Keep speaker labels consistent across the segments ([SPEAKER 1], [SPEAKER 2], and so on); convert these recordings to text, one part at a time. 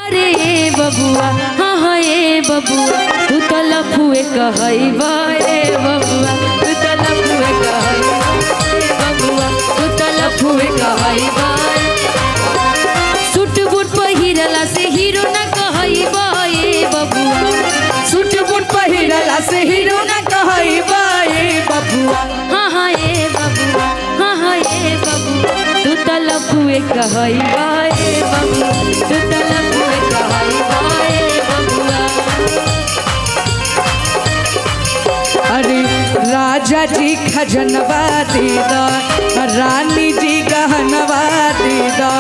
[SPEAKER 1] अरे ए बबुआ हाँ हाँ ए बबुआ तू तो लफुए कहैबा ए बबुआ तू तो लफुए कहैबा ए बबुआ तू तो लफुए कहैबा सूट बूट पहिरला से हीरो न कहैबा ए बबुआ सूट बूट पहिरला से हीरो न कहैबा ए बबुआ हाँ हाँ ए बबुआ हाँ हाँ ए बबुआ तू तो लफुए कहैबा ए बबुआ तू तो लफुए कहैबा ए बबुआ।
[SPEAKER 2] अरे राजा जी खजनवा दे दो रानी जी गहनवा दे दो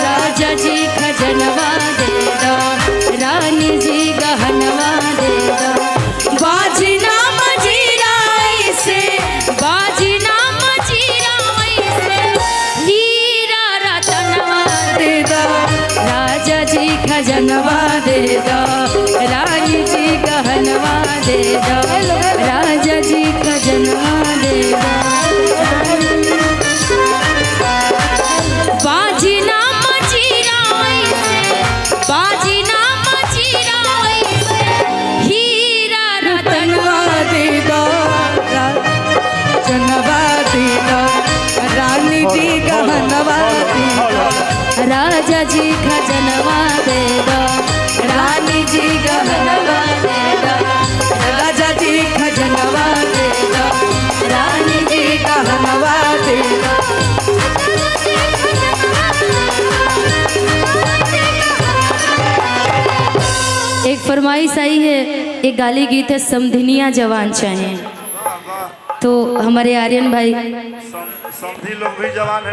[SPEAKER 1] राजा जी खजनवा दे दो रानी जी गहनवा दे दो बाजी ना मजीराई से बाजी ना मजीराई से हीरा रतनवा दे दो राजा जी खजनवा दे दो रानी जी गहनवा दे दो राजा जी खजनवा दे दो बाजी ना मजीराई से बाजी ना मजीराई से हीरा रतनवा
[SPEAKER 2] दे दो जनवा दे दो रानी जी गहनवा दे दो
[SPEAKER 1] राजा जी खजनवा दे दो रानी जी गहनवा दे दो
[SPEAKER 2] राजा जी खजनवा दे दो रानी जी गहनवा दे दो।
[SPEAKER 1] एक फरमाइश आई है, एक गाली गीत है समधिनिया जवान चाहिए, तो हमारे आर्यन भाई
[SPEAKER 3] समधी लोग भी जवान है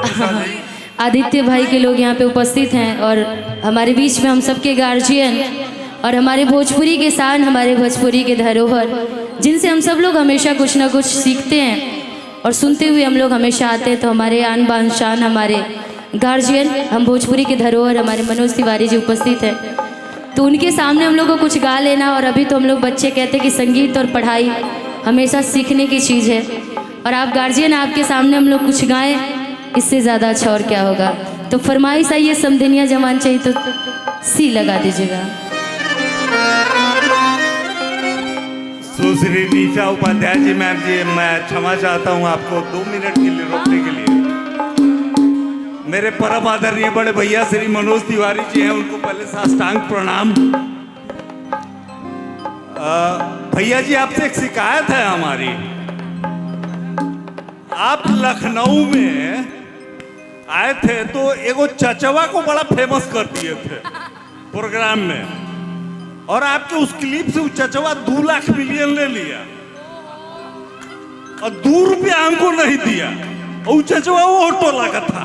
[SPEAKER 1] आदित्य भाई के लोग यहाँ पे उपस्थित हैं और हमारे बीच में हम सबके गार्जियन और हमारे भोजपुरी के शान हमारे भोजपुरी के धरोहर जिनसे हम सब लोग हमेशा कुछ ना कुछ सीखते हैं और सुनते हुए हम लोग हमेशा आते हैं। तो हमारे आन बान शान हमारे गार्जियन हम भोजपुरी के धरोहर हमारे मनोज तिवारी जी उपस्थित हैं, तो उनके सामने हम लोग को कुछ गा लेना। और अभी तो हम लोग बच्चे कहते हैं कि संगीत और पढ़ाई हमेशा सीखने की चीज़ है, और आप गार्जियन आपके सामने हम लोग कुछ गाएं, इससे ज़्यादा अच्छा और क्या होगा। तो फरमाइश आई है समधिनिया जवान चाहिए, तो सी लगा दीजिएगा।
[SPEAKER 3] सुश्री नीचा उपाध्याय जी मैम जी, मैं क्षमा चाहता हूं आपको 2 मिनट के लिए रोकने के लिए। मेरे परम आदरणीय बड़े भैया श्री मनोज तिवारी जी हैं, उनको पहले साष्टांग प्रणाम। भैया जी आपसे एक शिकायत है हमारी। आप लखनऊ में आए थे तो एगो चचवा को बड़ा फेमस कर दिए थे प्रोग्राम में, और आपके उस क्लिप से चचवा 2 लाख मिलियन ले लिया और 2 रुपया हमको नहीं दिया। और चचवा वो टोला का था,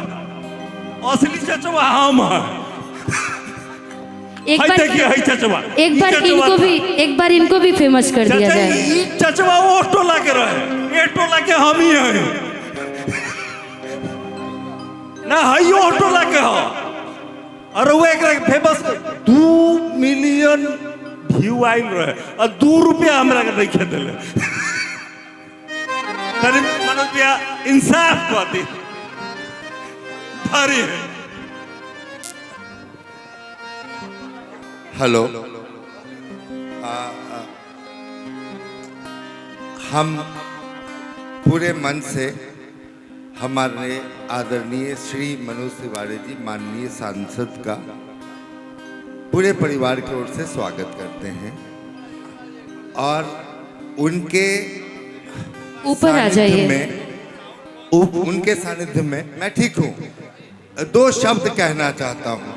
[SPEAKER 3] असली चचवा हम हैं।
[SPEAKER 1] एक बार इनको भी फेमस कर दिया जाए।
[SPEAKER 3] चचवा वो टोला के रहे, ये टोला के हम ही हैं ना, हई वो टोला के हो। और वो एक फेमस 2 मिलियन व्यू आइल रहे और 2 रुपया हमरा के नहीं खेदले। तनी मनोज भैया इंसाफ कर दी भारी है।
[SPEAKER 4] हेलो, हम पूरे मन से हमारे आदरणीय श्री मनोज तिवारी जी माननीय सांसद का पूरे परिवार की ओर से स्वागत करते हैं, और उनके
[SPEAKER 1] ऊपर आ जाइए।
[SPEAKER 4] उनके सानिध्य में मैं ठीक हूँ। 2 शब्द कहना चाहता हूँ।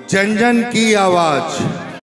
[SPEAKER 4] जन जन की आवाज